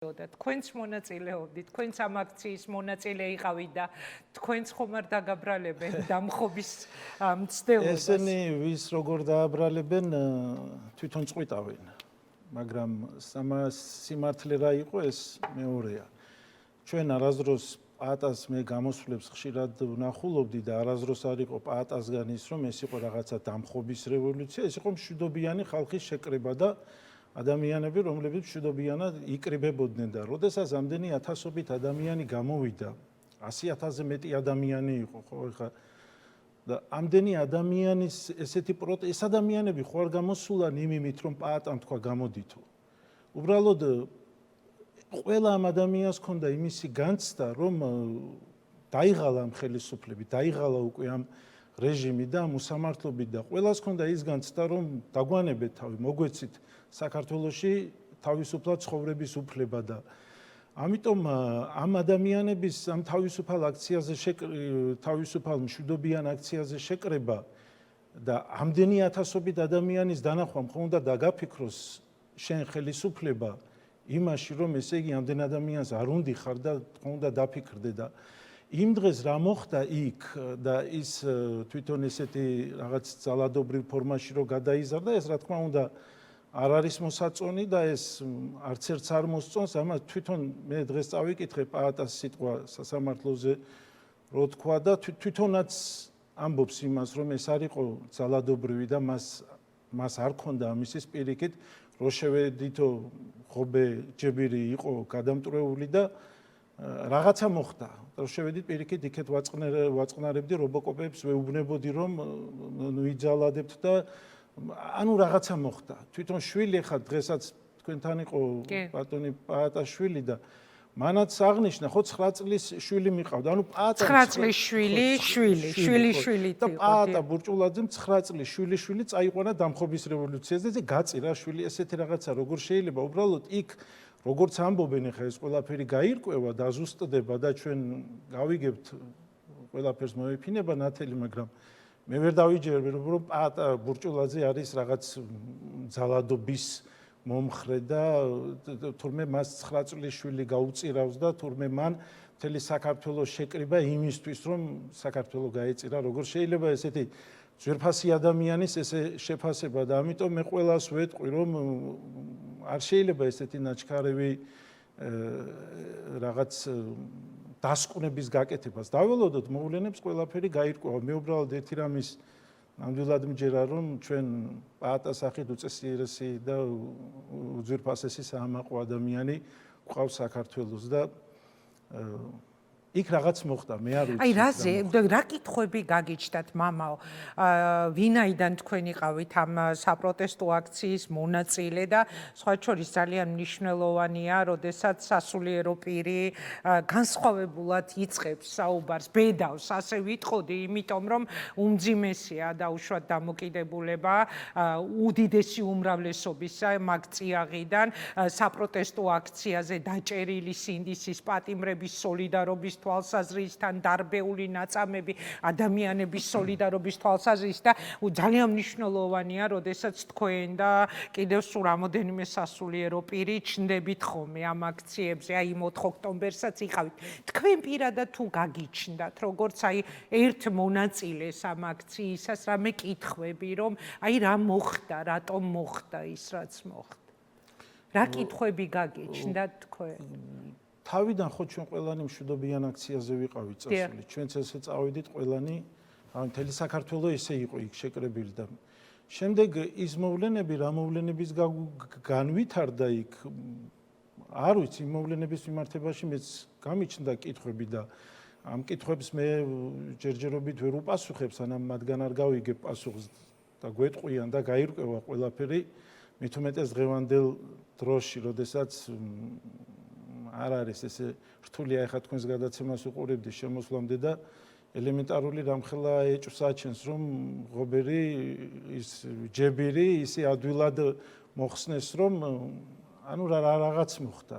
თქვენც მონაწილეობდით, თქვენც ამ აქციის მონაწილე იყავით და თქვენც ხომ არ დაგაბრალებენ დამხობის მცდელობას. ესენი ვის როგორ დააბრალებენ თვითონ წყვიტავენ, მაგრამ სიმართლე რა იყო ეს მეორეა. ჩვენ არასდროს პაატას მე გამოსვლებს ხშირად ვნახულობდი და არასდროს არ იყო პაატასგან ის რომ ეს იყო რაღაცა დამხობის რევოლუცია, ეს იყო მშვიდობიანი ხალხის შეკრება და ადამიანები, რომლებიც მშვიდობიანად იკრიბებოდნენ და როდესაც ამდენი ათასობით ადამიანი გამოვიდა, 100,000-ზე მეტი ადამიანი იყო, ხო, ხა და ამდენი ადამიანის ესეთი ეს ადამიანები ხო არ გამოსულან იმით, რომ პაატამ თქვა გამოდითო. უბრალოდ ყველა ამ ადამიანს ჰქონდა იმისი განცდა, რომ დაიღალა ამ ხელისუფლები, დაიღალა უკვე ამ რეჟიმი და ამ უსამართლობით და ყველას ჰქონდა ის განცდა, რომ დაგვანებეთ თავი, მოგვეცით საქართველოში თავისუფლად ცხოვრების უფლება და ამიტომ ამ ადამიანების ამ თავისუფალ აქციაზე თავისუფალ მშვიდობიან აქციაზე შეკრება და ამდენი ათასობით ადამიანის დანახვა მხოლოდ დაგაფიქროს შენ ხელისუფლება იმაში რომ ესე იგი ამდენ ადამიანს არ უნდი ხარ და მხოლოდ დაფიქრდე და იმ დღეს რა მოხდა იქ და ის თვითონ ესეთი რაღაც ძალადობრივ ფორმაში რო გადაიზარდა ეს რა თქმა უნდა არ არის მოსაწონი და ეს არც ერთს არ მოსწონს, ამას თვითონ მე დღეს წავიკითხე პაატას სიტყვა სასამართლოზე რო თქვა და თვითონაც ამბობს იმას, რომ ეს არ იყო ძალადობრივი და მას არ ქონდა ამისის პირიქით, რო შევედითო ხობე ჯებირი იყო გადამტვრეული და რაღაცა მოხდა. რო შევედით პირიქით იქეთ ვაწყნარებდი რობოკოპებს, ვეუბნებოდი რომ ვიძალადებთ და ანუ რაღაცა მოხდა. თვითონ შვილი ხარ დღესაც თქვენთან იყო ბატონი პაატაშვილი და მანაც აღნიშნა ხო 9 წლის შვილი მიყავდა. ანუ პაატა 9 წლის შვილი და პაატა ბურჭულაძემ 9 წლის შვილი წაიყვანა დამხობის რევოლუციაზე და გაწირა შვილი ესეთი რაღაცა როგორ შეიძლება უბრალოდ იქ როგორც ამბობენ ხა ეს ყველაფერი გაირკვევა და ზუსტდება და ჩვენ გავიგებთ ყველაფერს მოეფინება ნათელი მაგრამ მე ვერ დავიჯერებ რომ პაატა ბურჭულაძე არის რაღაც ძალადობის მომხრე და თურმე მას 9 წლის შვილი გაუწირავს და თურმე მან მთელი საქართველოს შეკრიბა იმისთვის რომ საქართველოს გაეწირა როგორ შეიძლება ესეთი ძვირფასი ადამიანის ესე შეფასება და ამიტომ მე ყველას ვეტყვი რომ არ შეიძლება ესეთი ნაჩქარევი რაღაც დასკვნების გაკეთებას დაველოდოთ მოვლენებს ყველაფერი გაირკვევა მე უბრალოდ ერთი რამის ნამდვილად მჯერა რომ ჩვენ პაატას სახით უწესიერესი და უძვირფასესი საამაყო ადამიანი გვყავს საქართველოს და იქ რაღაც მოხდა მე არ ვიცი. აი რა კითხვები გაგიჩნდათ მამაო? ვინაიდან თქვენ იყავით ამ საპროტესტო აქციის მონაწილე და სხვა შორის ძალიან მნიშვნელოვანია, როდესაც სასულიერო პირი განსხვავებულად იწყებს საუბარს, ბედავს, ასე ვიტყოდი, იმიტომ რომ უმძიმესია დაუშვათ დამოკიდებულება უდიდესი უმრავლესობისა მაგ წიაღიდან საპროტესტო აქციაზე დაჭერილი სინდისის პატიმრების სოლიდარობის თვალსაზრისთან დარბეული ნაწამები ადამიანების სოლიდარობის თვალსაზრისით და ძალიან მნიშვნელოვანია, როდესაც თქვენ და კიდევ სულ რამოდენიმე სასულიერო პირი ჩნდებით ხოლმე ამ აქციებზე, აი იმ 4 ოქტომბერსაც იყავით. თქვენ პირადად თუ გაგიჩნდათ, როგორც აი ერთ მონაწილეს ამ აქციისას რამე კითხვები, რომ აი რა მოხდა, რატომ მოხდა ის რაც მოხდა. რა კითხვები გაგიჩნდათ თქვენ? თავიდან ხო ჩვენ ყველანი მშვიდობიან აქციაზე ვიყავით წასული. ჩვენც ესე წავედით ყველანი, მთელი საქართველოს ესე იყო იქ შეკრებილი და შემდეგ ის მოვლენები, რა მოვლენების განვითარდა იქ არ ვიცი, მოვლენების მიმართებაში მეც გამიჩნდა კითხვები და ამ კითხვებს მე ჯერჯერობით ვერ უპასუხებ, სანამ მათგან არ გავიგებ პასუხს და გვეტყვიან და გაირკვევა ყველაფერი, მით უმეტეს დღევანდელ დროში, როდესაც არ არის ესე რთულია ახლა თქვენს გადაცემას უყურებდი შემოსვლამდე და ელემენტარული რამხელა ეჭვს აჩენს რომ ღობერი ის ჯებირი ისე ადვილად მოხსნეს რომ ანუ რაღაც მოხდა